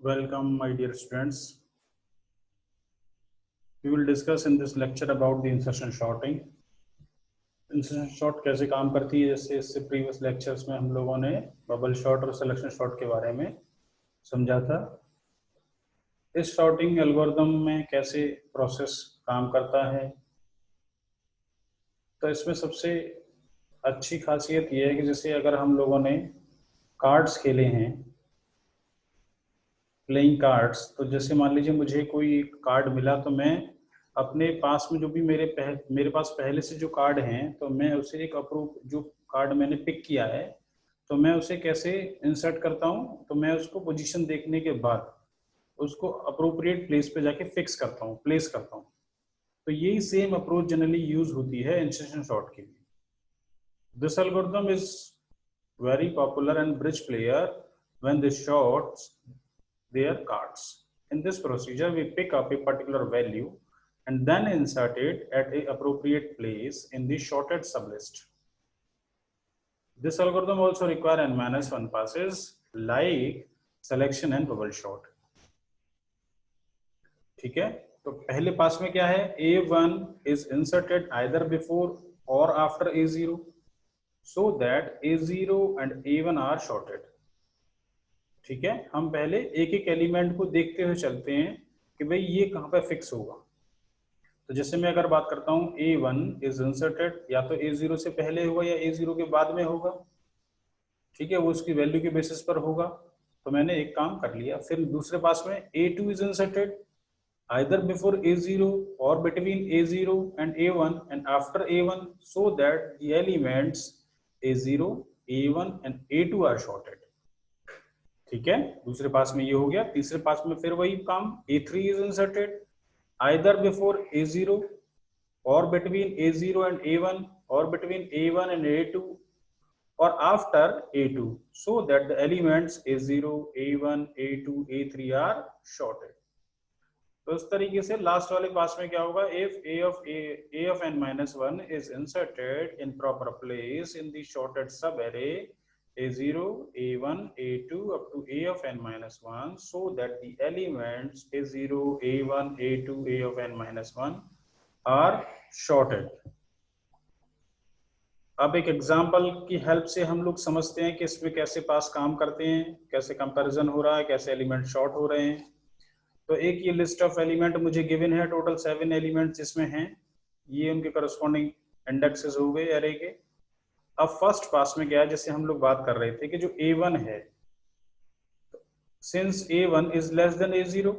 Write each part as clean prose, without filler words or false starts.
Welcome, my dear students. We will discuss in this lecture about the insertion sorting. Insertion short कैसे काम करती है, जैसे इससे प्रीवियस लेक्चर्स में हम लोगों ने बबल शॉर्ट और सिलेक्शन शॉर्ट के बारे में समझा था। इस शॉर्टिंग एल्गोरिदम में कैसे प्रोसेस काम करता है, तो इसमें सबसे अच्छी खासियत यह है कि जैसे अगर हम लोगों ने कार्ड्स खेले हैं, प्लेइंग कार्ड्स, तो जैसे मान लीजिए मुझे कोई कार्ड मिला, तो मैं अपने पास में जो भी मेरे पास पहले से जो कार्ड हैं, तो मैं उसे एक अप्रूव जो कार्ड मैंने पिक किया है, तो मैं उसे कैसे इंसर्ट करता हूँ, तो मैं उसको पोजीशन देखने के बाद उसको अप्रोप्रिएट प्लेस पे जाके फिक्स करता हूँ, प्लेस करता हूँ। तो यही सेम अप्रोच जनरली यूज होती है इंसर्शन शॉर्ट के लिए। This algorithm is very popular and bridge player when they short their cards. In this procedure, we pick up a particular value and then insert it at a appropriate place in the shorted sublist. This algorithm also require n-1 passes like selection and bubble sort. ठीक है, तो पहले पास में क्या है, A1 is inserted either before or after A0 so that A0 and A1 are shorted. ठीक है, हम पहले एक एक एलिमेंट को देखते हुए चलते हैं कि भाई ये कहाँ पे फिक्स होगा। तो जैसे मैं अगर बात करता हूँ A1 इज इंसर्टेड, या तो A0 से पहले होगा या A0 के बाद में होगा। ठीक है, वो उसकी वैल्यू के बेसिस पर होगा। तो मैंने एक काम कर लिया। फिर दूसरे पास में A2 is inserted either before A0 or between A0 and A1 and after A1 so that the elements A0, A1 and A2 are shorted. ठीक है, दूसरे पास में ये हो गया। तीसरे पास में फिर वही काम, A3 is inserted either before A0 or between A0 and A1 or between A1 and A2 or after A2 so that the elements A0, A1, A2, A3 are shorted. तो इस तरीके से लास्ट वाले पास में क्या होगा, if A of n-1 is inserted in proper place in the shorted subarray A0, A1, A2 up to A of n-1 so that the elements A0, A1, A2, A of n-1 are shorted. अब एक example की help से हम लोग समझते हैं कि इसमें कैसे पास काम करते हैं, कैसे कंपैरिजन हो रहा है, कैसे एलिमेंट शॉर्ट हो रहे हैं। तो एक ये लिस्ट ऑफ एलिमेंट मुझे गिवन है, टोटल 7 एलिमेंट जिसमें हैं, ये उनके करस्पॉन्डिंग इंडेक्सेस हो गए एरे के। अब फर्स्ट पास में क्या है, जैसे हम लोग बात कर रहे थे कि जो A1 है, since A1 is less than A0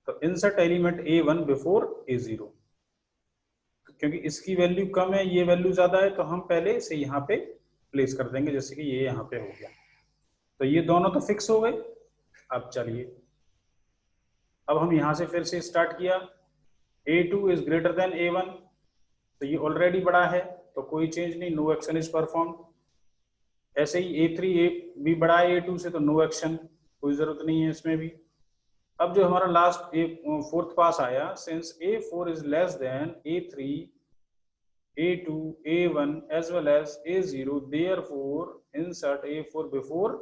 तो insert element A1 before A0, क्योंकि इसकी वैल्यू कम है, ये वैल्यू ज्यादा है, तो हम पहले से यहाँ पे प्लेस कर देंगे, जैसे कि ये यहाँ पे हो गया। तो ये दोनों तो फिक्स हो गए। अब चलिए, अब हम यहां से फिर से स्टार्ट किया। A2 is greater than A1, तो ये ऑलरेडी बड़ा है तो कोई चेंज नहीं, नो एक्शन इज परफॉर्म। ऐसे ही A3 भी बड़ा है A2 से, तो नो एक्शन, कोई जरूरत नहीं है इसमें भी। अब जो हमारा लास्ट फोर्थ पास आया, since A4 is less than A3, A2, A1 as well as A0, therefore insert A4 before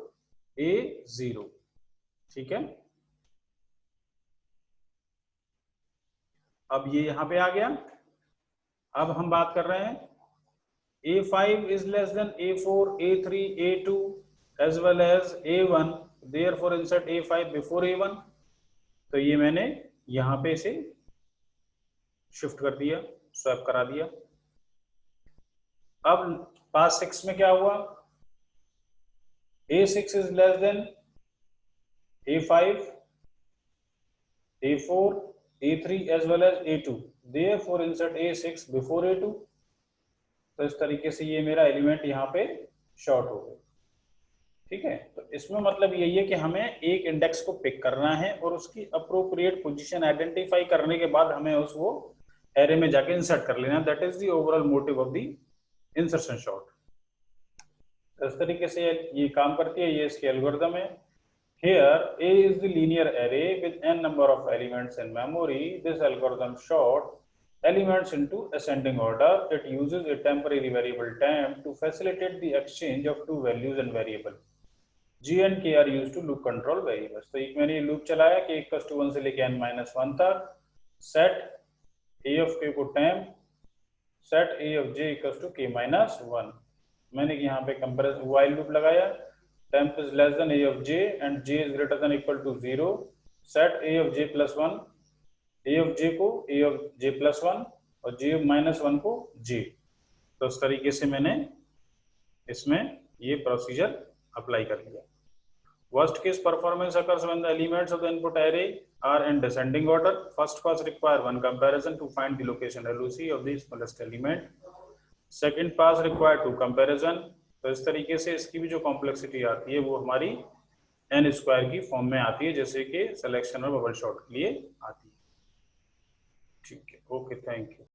A0। ठीक है, अब ये यहां पे आ गया। अब हम बात कर रहे हैं A5 is less than A4, A3, A2 as well as A1, therefore insert A5 before A1। तो ये मैंने यहां पे इसे शिफ्ट कर दिया, स्वैप करा दिया। अब पास 6 में क्या हुआ, A6 is less than A5, A4, A3 as well as A2, therefore insert A6 before A2। तो इस तरीके से ये मेरा एलिमेंट यहाँ पे शॉर्ट हो गया। ठीक है, तो इसमें मतलब यही है कि हमें एक इंडेक्स को पिक करना है और उसकी अप्रोप्रिएट पोजीशन आइडेंटिफाई करने के बाद हमें उसको एरे में जाके इंसर्ट कर लेना। That is the overall motive of the insertion short. इस तरीके से ये काम करती है, ये इसकी एल्गोरिथम है। Here A is the linear array with n number of elements in memory. This algorithm sort elements into ascending order. It uses a temporary variable temp to facilitate the exchange of two values and variable. G and K are used to loop control variables. तो एक मैंने ये loop चलाया कि equal to 1 से लेके n-1 तक, सेट a of k को temp, सेट a of j equal to k-1. मैंने यहाँ पे कंपेरिजन while लूप लगाया, temp is less than a of j and j is greater than equal to 0, set a of j plus 1, a of j को a of j plus 1 और j minus 1 को j. तो इस तरीके से मैंने इसमें ये प्रोसीजर अप्लाई कर लिया. Worst case performance occurs when the elements of the input array are in descending order. First pass require one comparison to find the location LOC of the smallest element. Second pass require two comparison. तो इस तरीके से इसकी भी जो complexity आती है वो हमारी n स्क्वायर की फॉर्म में आती है, जैसे कि सिलेक्शन और बबल शॉट के लिए आती है. ठीक है, ओके, थैंक यू.